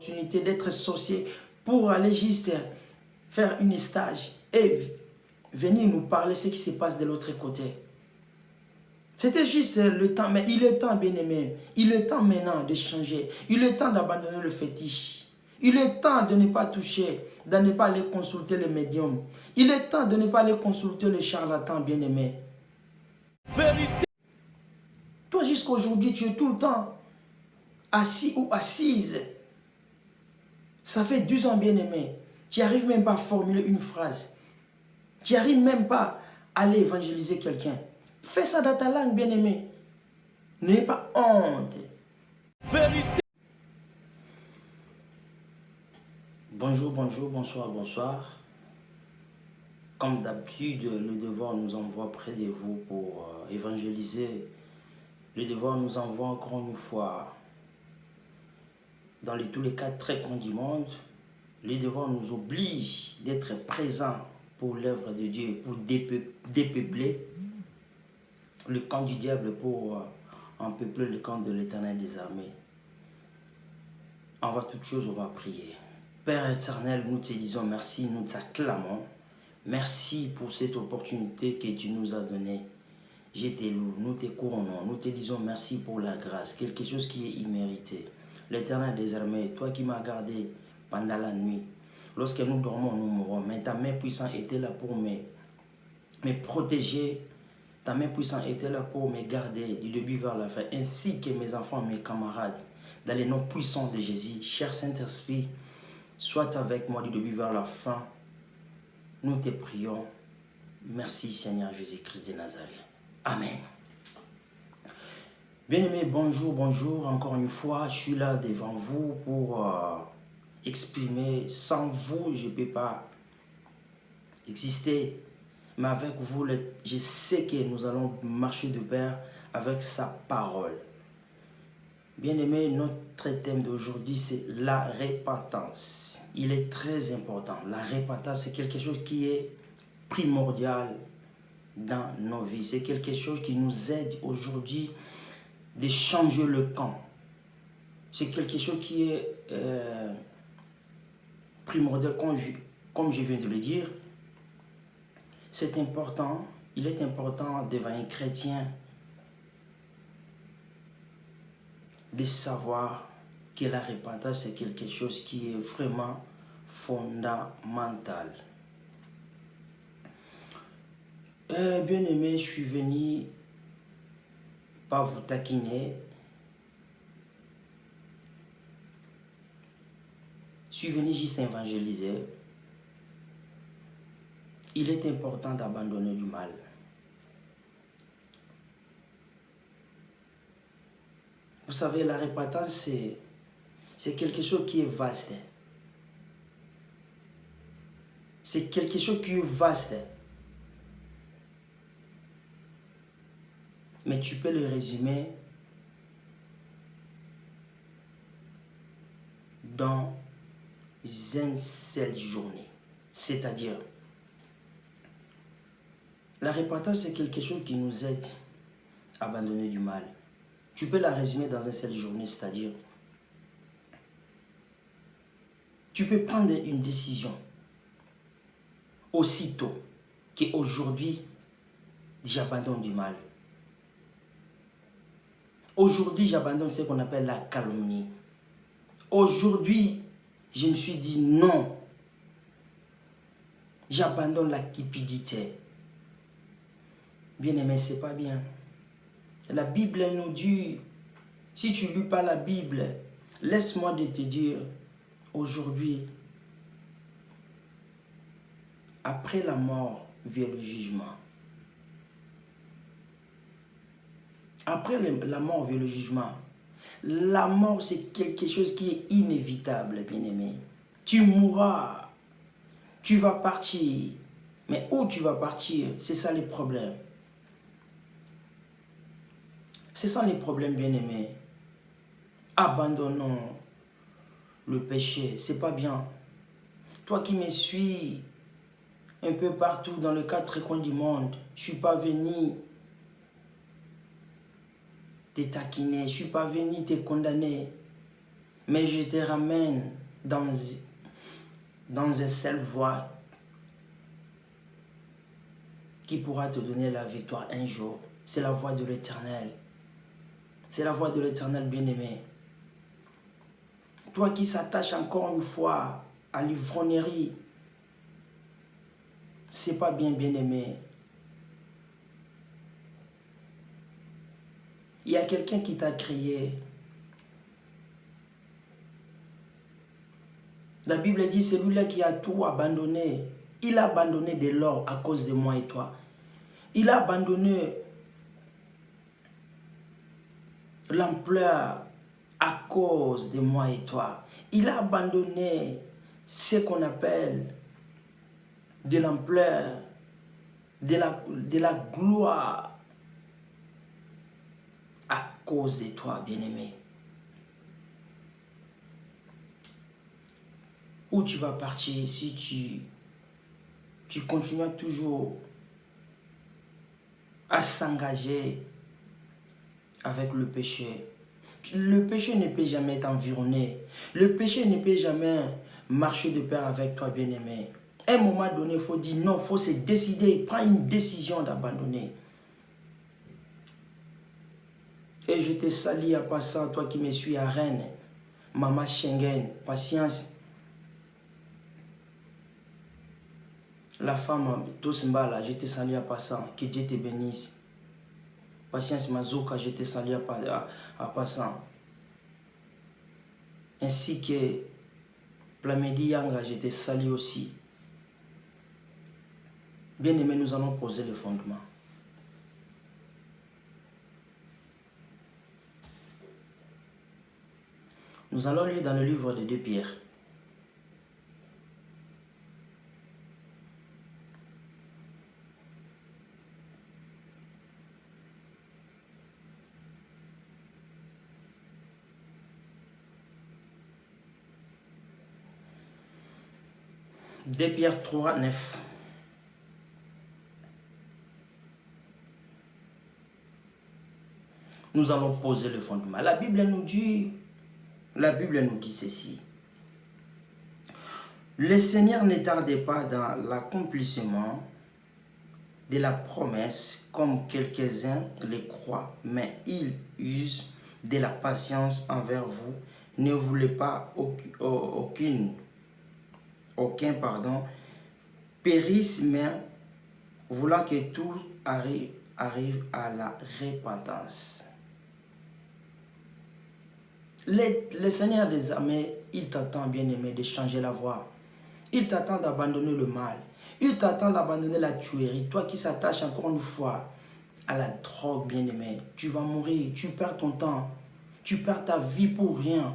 L'opportunité d'être sorcier pour aller juste faire une stage et venir nous parler ce qui se passe de l'autre côté. C'était juste le temps, mais il est temps, bien-aimé. Il est temps maintenant de changer. Il est temps d'abandonner le fétiche. Il est temps de ne pas toucher, de ne pas aller consulter les médiums. Il est temps de ne pas aller consulter les charlatans, bien-aimé. Vérité. Toi, jusqu'à aujourd'hui, tu es tout le temps assis ou assise. Ça fait 12 ans, bien-aimé. Tu n'arrives même pas à formuler une phrase. Tu n'arrives même pas à aller évangéliser quelqu'un. Fais ça dans ta langue, bien-aimé. N'ayez pas honte. Vérité. Bonjour, bonjour, bonsoir, bonsoir. Comme d'habitude, le devoir nous envoie près de vous pour évangéliser. Le devoir nous envoie encore une fois dans tous les 4 coins du monde. Le devoir nous oblige d'être présents pour l'œuvre de Dieu, pour dépeupler le camp du diable, pour empeupler le camp de l'Éternel des armées. Avant toute chose, on va prier. Père éternel, nous te disons merci, nous t'acclamons. Merci pour cette opportunité que tu nous as donnée. Je te loue, nous te couronnons, nous te disons merci pour la grâce, quelque chose qui est immérité. L'Éternel des armées, toi qui m'as gardé pendant la nuit, lorsque nous dormons, nous mourons, mais ta main puissante était là pour me protéger. Ta main puissante était là pour me garder du début vers la fin, ainsi que mes enfants, mes camarades, dans les noms puissants de Jésus. Cher Saint-Esprit, sois avec moi du début vers la fin. Nous te prions. Merci Seigneur Jésus-Christ de Nazareth. Amen. Bien-aimés, bonjour, bonjour. Encore une fois, je suis là devant vous pour exprimer. Sans vous, je ne peux pas exister. Mais avec vous, je sais que nous allons marcher de pair avec sa parole. Bien-aimés, notre thème d'aujourd'hui, c'est la repentance. Il est très important. La repentance, c'est quelque chose qui est primordial dans nos vies. C'est quelque chose qui nous aide aujourd'hui de changer le camp. C'est quelque chose qui est primordial, comme je viens de le dire. C'est important, il est important devant un chrétien de savoir que la repentance c'est quelque chose qui est vraiment fondamental. Bien aimé, je suis venu pas vous taquiner. Je suis venu juste évangéliser. Il est important d'abandonner du mal. Vous savez, la repentance, c'est quelque chose qui est vaste. C'est quelque chose qui est vaste. Mais tu peux le résumer dans une seule journée. C'est-à-dire, la repentance, c'est quelque chose qui nous aide à abandonner du mal. Tu peux la résumer dans une seule journée, c'est-à-dire, tu peux prendre une décision aussitôt qu'aujourd'hui, j'abandonne du mal. Aujourd'hui, j'abandonne ce qu'on appelle la calomnie. Aujourd'hui, je me suis dit non. J'abandonne la cupidité. Bien-aimé, c'est pas bien. La Bible nous dit, si tu ne lis pas la Bible, laisse-moi de te dire, aujourd'hui, après la mort vient le jugement. Après la mort vient le jugement. La mort, c'est quelque chose qui est inévitable, bien-aimé. Tu mourras, tu vas partir. Mais où tu vas partir, c'est ça le problème. C'est ça les problèmes, bien-aimés. Abandonnons le péché, c'est pas bien. Toi qui me suis un peu partout dans les 4 coins du monde, je suis pas venu te taquiner, je suis pas venu te condamner. Mais je te ramène dans une seule voie qui pourra te donner la victoire un jour. C'est la voie de l'Éternel. C'est la voie de l'Éternel, bien-aimé. Toi qui s'attaches encore une fois à l'ivrognerie, c'est pas bien, bien-aimé. Il y a quelqu'un qui t'a créé. La Bible dit, celui-là qui a tout abandonné, il a abandonné de l'or à cause de moi et toi. Il a abandonné l'ampleur à cause de moi et toi. Il a abandonné ce qu'on appelle de l'ampleur, de la gloire à cause de toi, bien-aimé. Où tu vas partir si tu continues toujours à s'engager avec le péché? Le péché ne peut jamais t'environner. Le péché ne peut jamais marcher de pair avec toi, bien-aimé. À un moment donné, il faut dire non, il faut se décider, prendre une décision d'abandonner. Et je te salue à passant, toi qui me suis à Rennes, Maman Schengen, patience. La femme Tosmbala, je te salue à passant, que Dieu te bénisse. Patience Mazoka, je te salue à passant. Ainsi que Plamedi Yanga, je te salue aussi. Bien aimé, nous allons poser le fondement. Nous allons lire dans le livre de 2 Pierre. Pierre 3, 9. Nous allons poser le fondement. La Bible nous dit ceci. Le Seigneur ne tarde pas dans l'accomplissement de la promesse, comme quelques-uns le croient, mais il use de la patience envers vous. Ne voulez pas aucun périsse, mais voulant que tout arrive à la repentance. Le Seigneur des armées, il t'attend, bien-aimé, de changer la voie. Il t'attend d'abandonner le mal. Il t'attend d'abandonner la tuerie. Toi qui s'attaches encore une fois à la drogue, bien-aimé, tu vas mourir, tu perds ton temps, tu perds ta vie pour rien.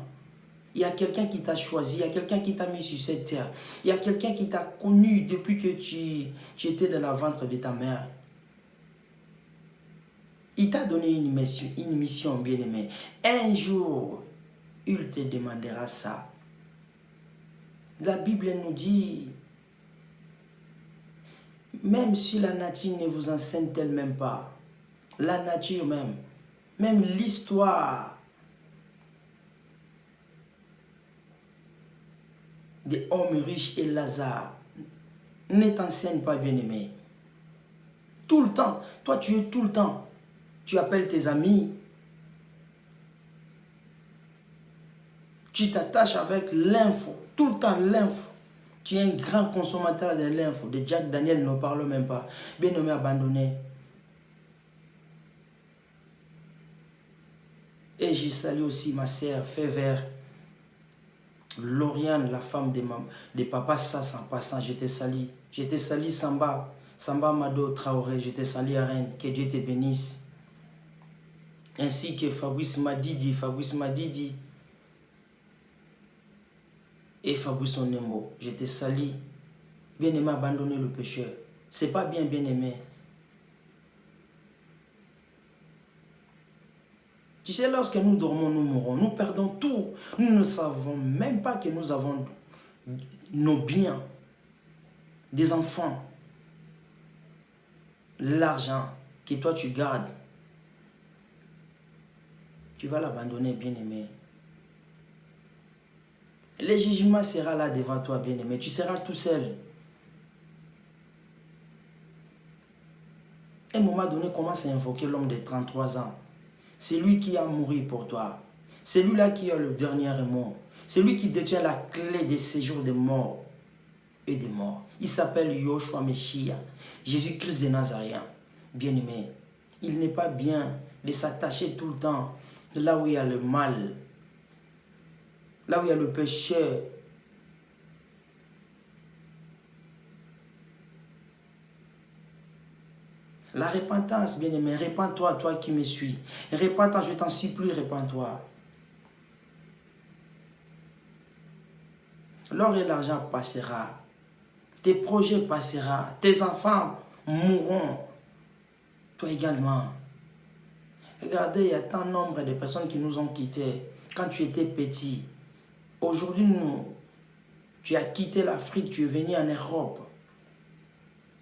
Il y a quelqu'un qui t'a choisi, il y a quelqu'un qui t'a mis sur cette terre. Il y a quelqu'un qui t'a connu depuis que tu étais dans la ventre de ta mère. Il t'a donné une mission, bien-aimé. Un jour, il te demandera ça. La Bible nous dit, même si la nature ne vous enseigne elle-même pas, la nature même l'histoire des hommes riches et Lazare ne t'enseigne pas, bien-aimé. Tout le temps, toi tu es tout le temps, tu appelles tes amis, tu t'attaches avec l'info, tout le temps l'info. Tu es un grand consommateur de l'info. De Jack Daniel, ne parle même pas. Bien-aimé, abandonné. Et je salue aussi ma sœur Févère, Lauriane, la femme de Papa Sass en passant. Je te salue. Je te salue Samba Mado Traoré. Je te salue à Rennes. Que Dieu te bénisse. Ainsi que Fabrice Madidi. Et Fabrice Onembo, je te salue. Bien-aimé, abandonner le pécheur. C'est pas bien, bien-aimé. Tu sais, lorsque nous dormons, nous mourons. Nous perdons tout. Nous ne savons même pas que nous avons nos biens, des enfants, l'argent que toi tu gardes. Tu vas l'abandonner, bien-aimé. Le jugement sera là devant toi, bien-aimé. Tu seras tout seul. À un moment donné, commence à invoquer l'homme de 33 ans. C'est lui qui a mouru pour toi. C'est lui-là qui a le dernier mot. C'est lui qui détient la clé des séjours des morts et des morts. Il s'appelle Yoshua Meshiach, Jésus-Christ de Nazareth. Bien-aimé, il n'est pas bien de s'attacher tout le temps là où il y a le mal, là où il y a le péché. La repentance, bien-aimé, répands-toi, toi qui me suis. Répands-toi, je t'en supplie, répands-toi. L'or et l'argent passera. Tes projets passeront. Tes enfants mourront. Toi également. Regardez, il y a tant nombre de personnes qui nous ont quittés quand tu étais petit. Aujourd'hui, tu as quitté l'Afrique, tu es venu en Europe.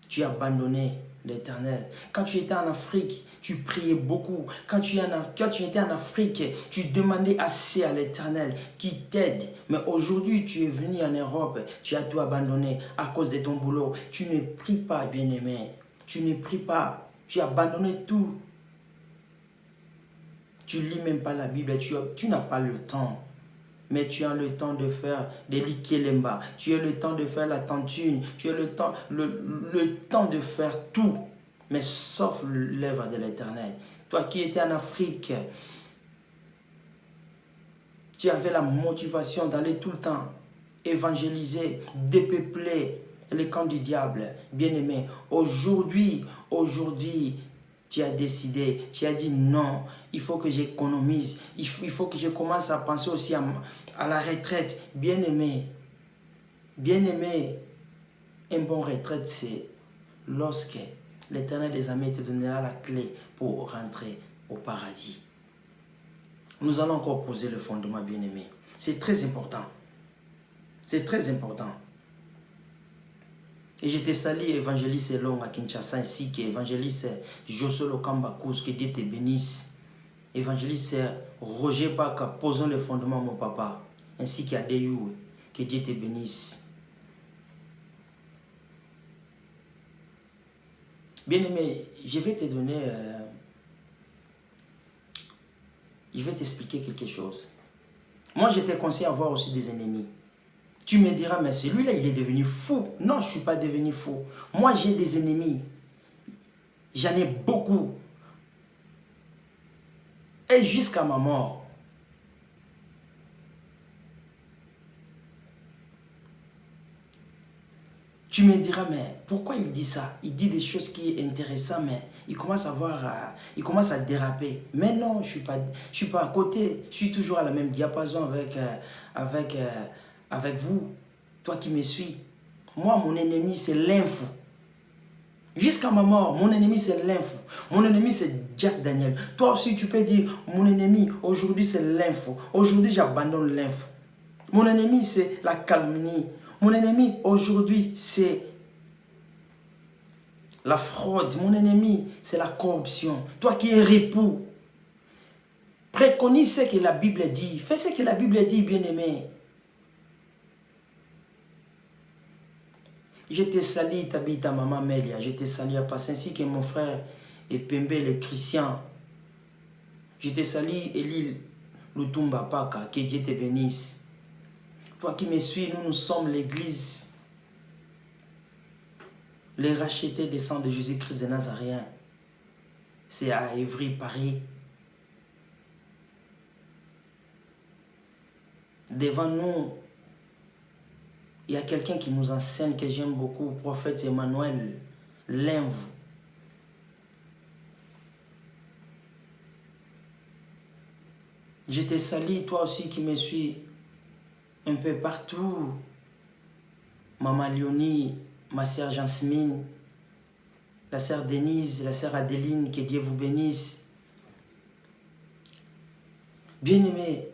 Tu as abandonné l'Éternel. Quand tu étais en Afrique, tu priais beaucoup. Quand tu étais en Afrique, tu demandais assez à l'Éternel qui t'aide. Mais aujourd'hui, tu es venu en Europe, tu as tout abandonné à cause de ton boulot. Tu ne pries pas, bien-aimé. Tu ne pries pas. Tu as abandonné tout. Tu ne lis même pas la Bible. Tu n'as pas le temps. Mais tu as le temps de faire des likelemba. Tu as le temps de faire la tantune. Tu as le temps de faire tout. Mais sauf l'œuvre de l'Éternel. Toi qui étais en Afrique, tu avais la motivation d'aller tout le temps évangéliser, dépeupler les camps du diable. Bien-aimé, aujourd'hui, tu as décidé, tu as dit non, il faut que j'économise, il faut que je commence à penser aussi à la retraite. Bien-aimé, un bon retraite, c'est lorsque l'Éternel des armées te donnera la clé pour rentrer au paradis. Nous allons encore poser le fondement, bien-aimé. C'est très important. C'est très important. Et je te salue, évangéliste Long à Kinshasa, ainsi qu'évangéliste Josso Lokambakous, que Dieu te bénisse. Évangéliste Roger Baka, posons le fondement, mon papa, ainsi qu'à Deyou, que Dieu te bénisse. Bien-aimé, je vais te donner, je vais t'expliquer quelque chose. Moi, je te conseille d'avoir aussi des ennemis. Tu me diras, mais celui-là, il est devenu fou. Non, je ne suis pas devenu fou. Moi, j'ai des ennemis. J'en ai beaucoup. Et jusqu'à ma mort. Tu me diras, mais pourquoi il dit ça? Il dit des choses qui sont intéressantes, mais il commence à déraper. Mais non, je suis pas à côté. Je suis toujours à la même diapason avec vous, toi qui me suis. Moi, mon ennemi, c'est l'info. Jusqu'à ma mort, mon ennemi, c'est l'info. Mon ennemi, c'est Jack Daniel. Toi aussi, tu peux dire, mon ennemi, aujourd'hui, c'est l'info. Aujourd'hui, j'abandonne l'info. Mon ennemi, c'est la calomnie. Mon ennemi, aujourd'hui, c'est la fraude. Mon ennemi, c'est la corruption. Toi qui es époux, préconise ce que la Bible dit. Fais ce que la Bible dit, bien-aimé. Je te salue, Tabita, maman Melia. Je te salue, ainsi que mon frère Epembe, le Christian. Je te salue, Elie Lutumba Paka. Que Dieu te bénisse. Toi qui me suis, nous sommes l'église, les rachetés des sangs de Jésus-Christ de Nazareth. C'est à Évry, Paris. Devant nous, il y a quelqu'un qui nous enseigne, que j'aime beaucoup, le prophète Emmanuel Limve. Je te salue, toi aussi qui me suis un peu partout. Maman Léonie, ma sœur Jasmine, la sœur Denise, la sœur Adeline, que Dieu vous bénisse. Bien-aimés,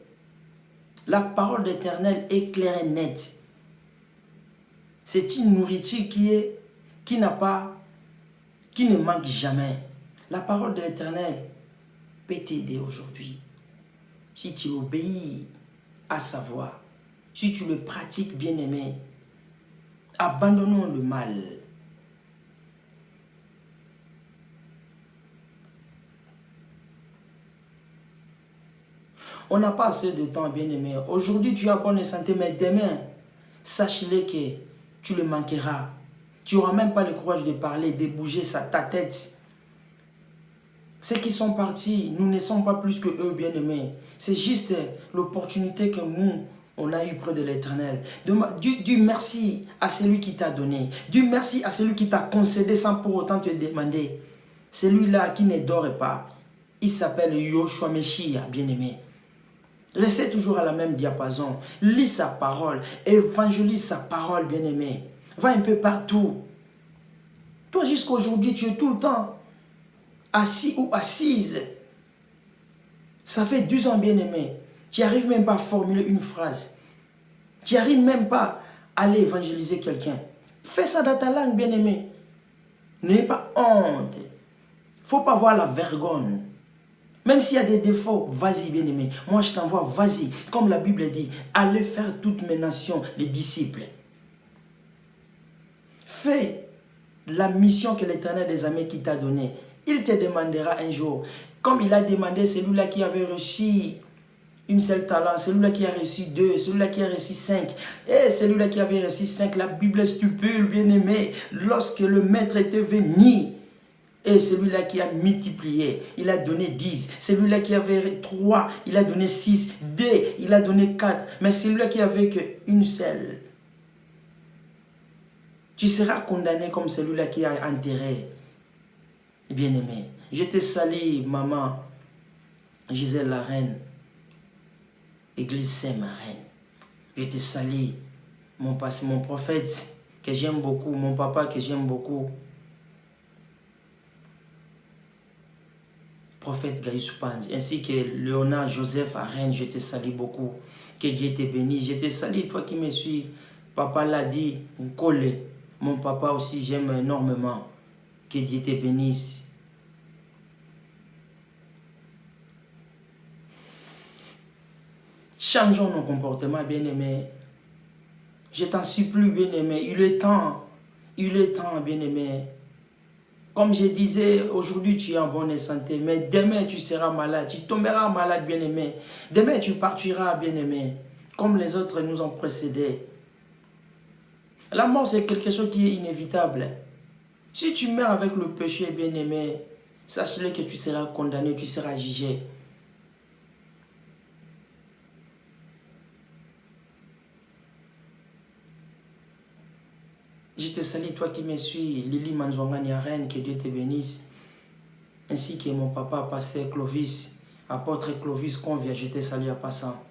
la parole d'Éternel est claire et nette. C'est une nourriture qui ne manque jamais. La parole de l'Éternel peut t'aider aujourd'hui. Si tu obéis à sa voix, si tu le pratiques, bien-aimé, abandonnons le mal. On n'a pas assez de temps, bien-aimé. Aujourd'hui, tu as bonne santé, mais demain, sache-le que tu le manqueras. Tu n'auras même pas le courage de parler, de bouger ta tête. Ceux qui sont partis, nous ne sommes pas plus que eux, bien-aimés. C'est juste l'opportunité que nous, on a eu près de l'Éternel. Dis merci à celui qui t'a donné. Dis merci à celui qui t'a concédé sans pour autant te demander. Celui-là qui ne dort pas, il s'appelle Yoshua Meshia, bien-aimé. Restez toujours à la même diapason. Lis sa parole. Évangélise sa parole, bien-aimé. Va un peu partout. Toi, jusqu'à aujourd'hui, tu es tout le temps assis ou assise. Ça fait 12 ans, bien-aimé. Tu n'arrives même pas à formuler une phrase. Tu n'arrives même pas à aller évangéliser quelqu'un. Fais ça dans ta langue, bien-aimé. N'ayez pas honte. Il ne faut pas avoir la vergogne. Même s'il y a des défauts, vas-y, bien-aimé. Moi, je t'envoie, vas-y. Comme la Bible dit, allez faire toutes mes nations, les disciples. Fais la mission que l'Éternel des armées qui t'a donnée. Il te demandera un jour, comme il a demandé celui-là qui avait reçu une seule talent, celui-là qui a reçu 2, celui-là qui a reçu 5, et celui-là qui avait reçu 5, la Bible stipule, bien-aimé, lorsque le maître était venu, et celui-là qui a multiplié, il a donné 10. Celui-là qui avait 3, il a donné 6. 2, il a donné 4. Mais celui-là qui avait qu'une seule, tu seras condamné comme celui-là qui a enterré. Bien-aimé, je te salue, maman Gisèle la reine, Église Saint-Marine. Je te salue, mon prophète que j'aime beaucoup, mon papa que j'aime beaucoup. Prophète Gaïs Pandi, ainsi que Léonard Joseph Arène, je te salue beaucoup. Que Dieu te bénisse. Je te salue, toi qui me suis. Papa l'a dit, Nkole. Mon papa aussi, j'aime énormément. Que Dieu te bénisse. Changeons nos comportements, bien-aimés. Je t'en supplie, bien-aimé. Il est temps, bien-aimé. Comme je disais, aujourd'hui tu es en bonne santé, mais demain tu seras malade, tu tomberas malade, bien-aimé. Demain tu partiras, bien-aimé, comme les autres nous ont précédés. La mort, c'est quelque chose qui est inévitable. Si tu meurs avec le péché, bien-aimé, sache-le que tu seras condamné, tu seras jugé. Je te salue, toi qui me suis, Lili Manzwangani Arène, que Dieu te bénisse. Ainsi que mon papa, pasteur Clovis, apôtre Clovis Convia, je te salue à passant.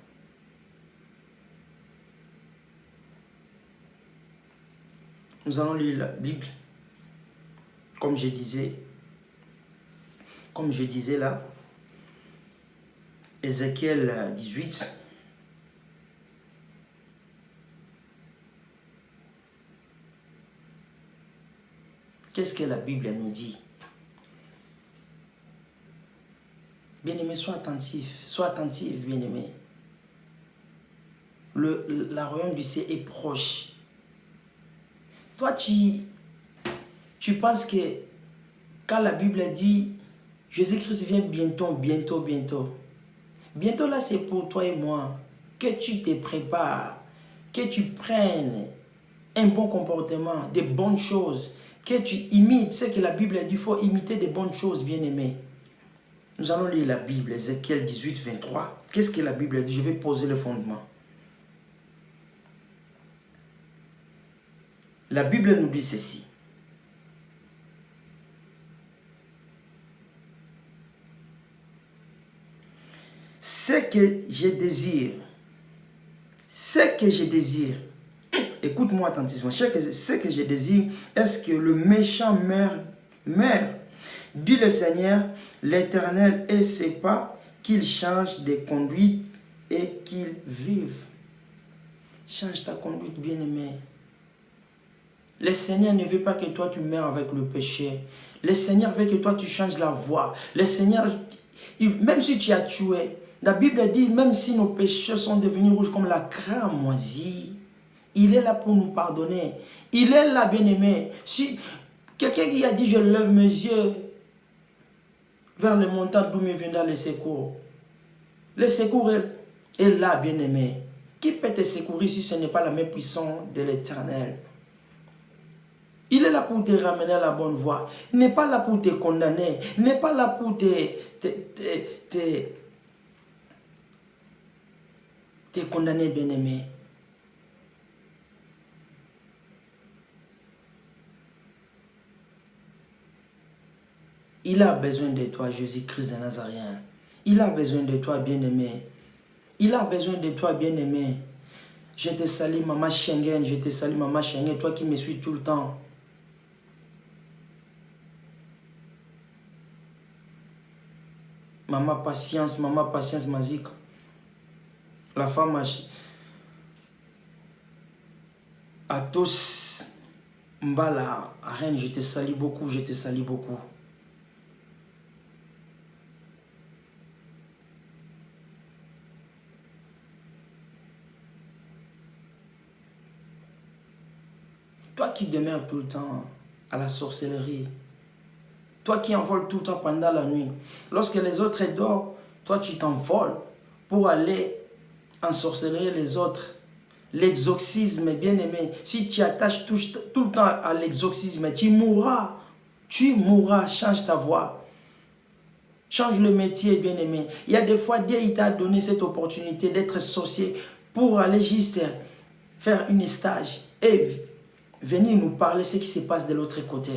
Nous allons lire la Bible, comme je disais là, Ézéchiel 18. Qu'est-ce que la Bible nous dit? Bien-aimé, sois attentif, bien-aimé. La royaume du ciel est proche. Toi, tu penses que quand la Bible dit Jésus-Christ vient bientôt. Bientôt là, c'est pour toi et moi. Que tu te prépares, que tu prennes un bon comportement, des bonnes choses. Que tu imites ce que la Bible dit, il faut imiter des bonnes choses, bien-aimés. Nous allons lire la Bible, Ézéchiel 18, 23. Qu'est-ce que la Bible dit? Je vais poser le fondement. La Bible nous dit ceci. Ce que je désire, écoute-moi attentivement, ce que je désire, est-ce que le méchant meurt? Dit le Seigneur, l'Éternel, et c'est pas qu'il change de conduite et qu'il vive. Change ta conduite, bien-aimé. Le Seigneur ne veut pas que toi tu meurs avec le péché. Le Seigneur veut que toi tu changes la voie. Le Seigneur, même si tu as tué, La Bible dit, même si nos péchés sont devenus rouges comme la craie moisie, il est là pour nous pardonner. Il est là, bien-aimé. Si quelqu'un qui a dit, je lève mes yeux vers le montant d'où me viendra le secours. Le secours est là, bien-aimé. Qui peut te secourir si ce n'est pas la main puissante de l'Éternel? Il est là pour te ramener à la bonne voie. Il n'est pas là pour te condamner. Il n'est pas là pour te condamner, bien-aimé. Il a besoin de toi, Jésus-Christ de Nazareth. Il a besoin de toi, bien-aimé. Il a besoin de toi, bien-aimé. Je te salue, maman Schengen. Je te salue, maman Schengen. Toi qui me suis tout le temps. Maman patience, Mazik. La femme à tous. Mbala, Reine, je te salue beaucoup, je te salue beaucoup. Toi qui demeures tout le temps à la sorcellerie, toi qui envoles tout le temps pendant la nuit, lorsque les autres dorment, toi tu t'envoles pour aller ensorceler les autres. L'exorcisme, bien-aimé, si tu attaches tout le temps à l'exorcisme, tu mourras. Tu mourras, change ta voix. Change le métier, bien-aimé. Il y a des fois, Dieu t'a donné cette opportunité d'être sorcier pour aller juste faire une stage et venir nous parler ce qui se passe de l'autre côté.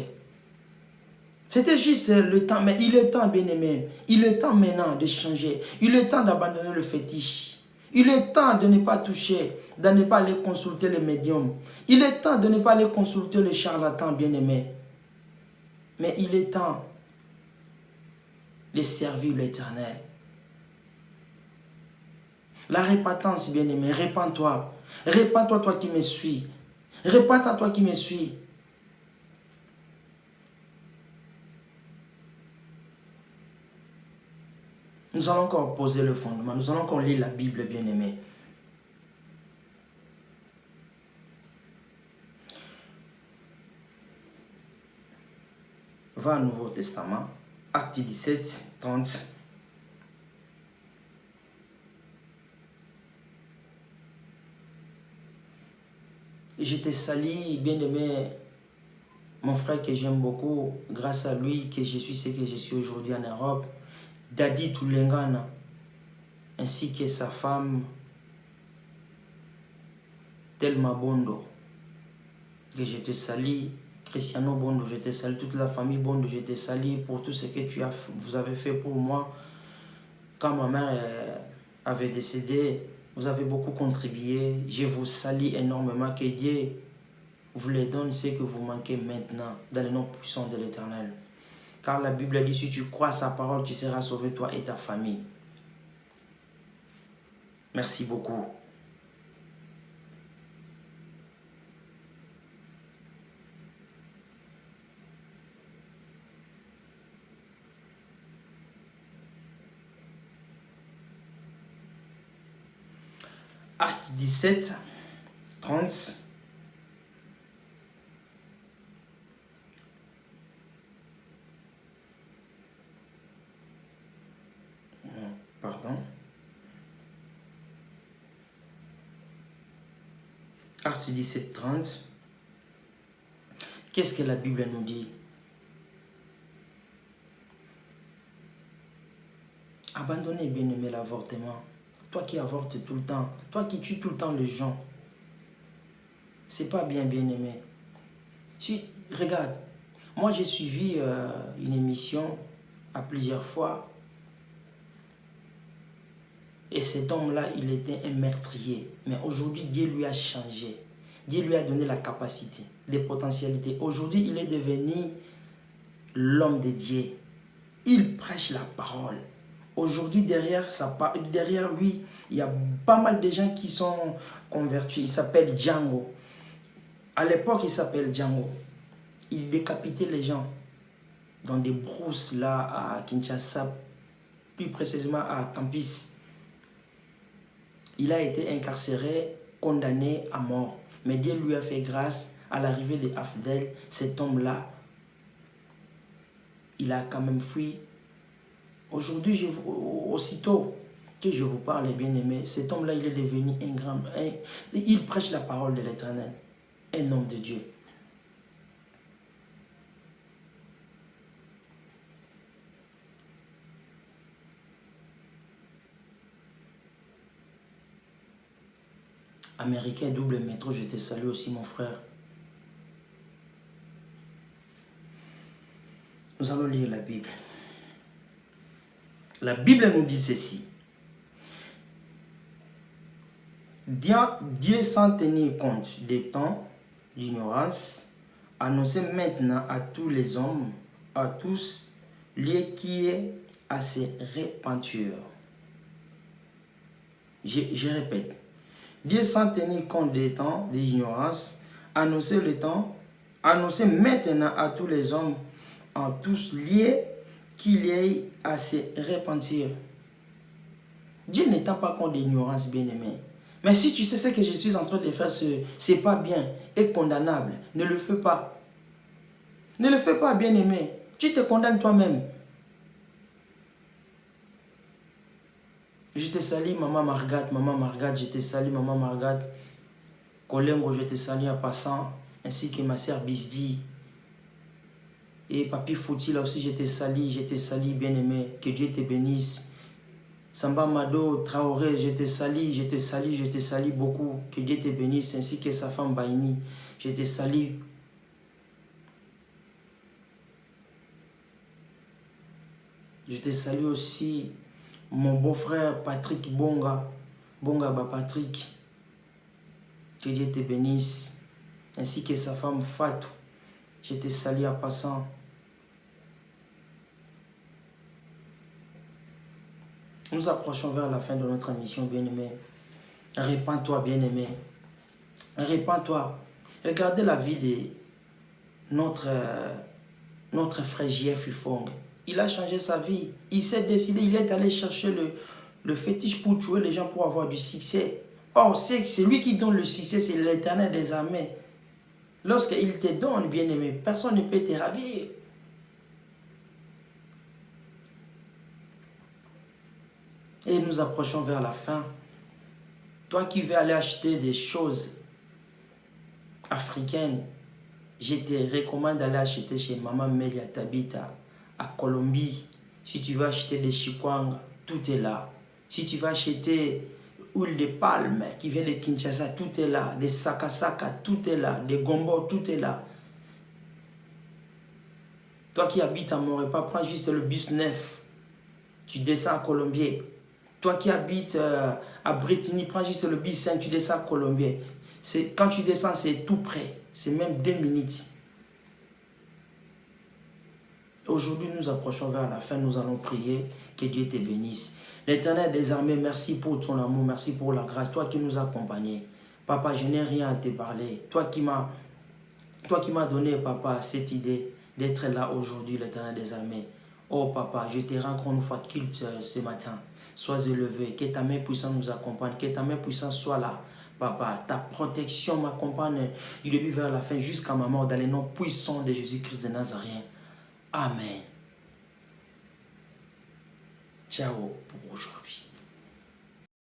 C'était juste le temps, mais il est temps, bien-aimé. Il est temps maintenant de changer. Il est temps d'abandonner le fétiche. Il est temps de ne pas toucher, de ne pas aller consulter les médiums. Il est temps de ne pas aller consulter les charlatans, bien-aimés. Mais il est temps de servir l'Éternel. La repentance, bien-aimé, répands-toi. Répands-toi, toi qui me suis. Répands-toi, toi qui me suis. Nous allons encore poser le fondement. Nous allons encore lire la Bible, bien-aimé. Va au Nouveau Testament. Acte 17, 30. Et je te salue, bien-aimé, mon frère que j'aime beaucoup. Grâce à lui que je suis ce que je suis aujourd'hui en Europe. Dadi Tulengana, ainsi que sa femme, Telma Bondo. Que je te salue, Cristiano Bondo, je te salue, toute la famille Bondo, je te salue pour tout ce que vous avez fait pour moi. Quand ma mère avait décédé, vous avez beaucoup contribué. Je vous salue énormément. Que Dieu vous les donne ce que vous manquez maintenant, dans le nom puissant de l'Éternel. Car la Bible dit, si tu crois sa parole, tu seras sauvé, toi et ta famille. Merci beaucoup. Acte 17, 30. Pardon. Acte 17, 30. Qu'est-ce que la Bible nous dit? Abandonnez, bien-aimé, l'avortement. Toi qui avortes tout le temps, toi qui tues tout le temps les gens, c'est pas bien, bien-aimé. Si, regarde, moi j'ai suivi une émission à plusieurs fois. Et cet homme-là, il était un meurtrier. Mais aujourd'hui, Dieu lui a changé. Dieu lui a donné la capacité, des potentialités. Aujourd'hui, il est devenu l'homme de Dieu. Il prêche la parole. Aujourd'hui, derrière lui, il y a pas mal de gens qui sont convertis. Il s'appelle Django. À l'époque, il s'appelle Django. Il décapitait les gens dans des brousses là à Kinshasa, plus précisément à Campus. Il a été incarcéré, condamné à mort. Mais Dieu lui a fait grâce à l'arrivée de Afdel. Cet homme-là, il a quand même fui. Aujourd'hui, aussitôt que je vous parle, bien aimé, cet homme-là, il est devenu un grand... il prêche la parole de l'Éternel. Un homme de Dieu. Américain double métro, je te salue aussi mon frère. Nous allons lire la Bible. La Bible nous dit ceci. Dieu sans tenir compte des temps d'ignorance, annonçait maintenant à tous les hommes, à tous, lieu qui est à ses repentures. Je répète. Dieu sans tenir compte des temps d'ignorance, annonçait maintenant à tous les hommes, en tous lieux, qu'il y ait à se repentir. Dieu n'étant pas compte d'ignorance, bien-aimé. Mais si tu sais ce que je suis en train de faire, c'est pas bien et condamnable, ne le fais pas. Ne le fais pas, bien-aimé. Tu te condamnes toi-même. Je te salue, maman Margaret, je te salue, maman Margaret. Kolengo, je te salue en passant, ainsi que ma sœur Bisbi. Et Papi Fouti, là aussi, je te salue, bien-aimé. Que Dieu te bénisse. Samba Mado, Traoré, je te salue beaucoup. Que Dieu te bénisse, ainsi que sa femme Baini. Je te salue. Je te salue aussi. Mon beau-frère Patrick Bonga Patrick, que Dieu te bénisse, ainsi que sa femme Fatou, je te salue en passant. Nous approchons vers la fin de notre émission, bien-aimé. Répands-toi, bien-aimé. Répands-toi. Regardez la vie de notre frère J.F. Ufong. Il a changé sa vie. Il s'est décidé, il est allé chercher le fétiche pour tuer les gens pour avoir du succès. Or, c'est lui qui donne le succès, c'est l'Éternel des armées. Lorsqu'il te donne, bien-aimé, personne ne peut te ravir. Et nous approchons vers la fin. Toi qui veux aller acheter des choses africaines, je te recommande d'aller acheter chez Maman Melia Tabita à Colombie. Si tu veux acheter des chikwang, tout est là. Si tu veux acheter huile de palme qui vient de Kinshasa, tout est là. Des sakasaka, tout est là. Des gombo, tout est là. Toi qui habites à Montréal, prends juste le bus 9. Tu descends à Colombier. Toi qui habites à Bretigny, prends juste le bus 5, tu descends à Colombier. Quand tu descends, c'est tout près. C'est même 2 minutes. Aujourd'hui, nous approchons vers la fin. Nous allons prier. Que Dieu te bénisse. L'Éternel des armées, merci pour ton amour. Merci pour la grâce. Toi qui nous as accompagnés. Papa, je n'ai rien à te parler. Toi qui m'as donné, papa, cette idée d'être là aujourd'hui, l'Éternel des armées. Oh, papa, je te rends encore une fois de culte ce matin. Sois élevé. Que ta main puissante nous accompagne. Que ta main puissante soit là. Papa, ta protection m'accompagne du début vers la fin jusqu'à ma mort dans les noms puissants de Jésus-Christ de Nazareth. Amen. Ciao pour aujourd'hui.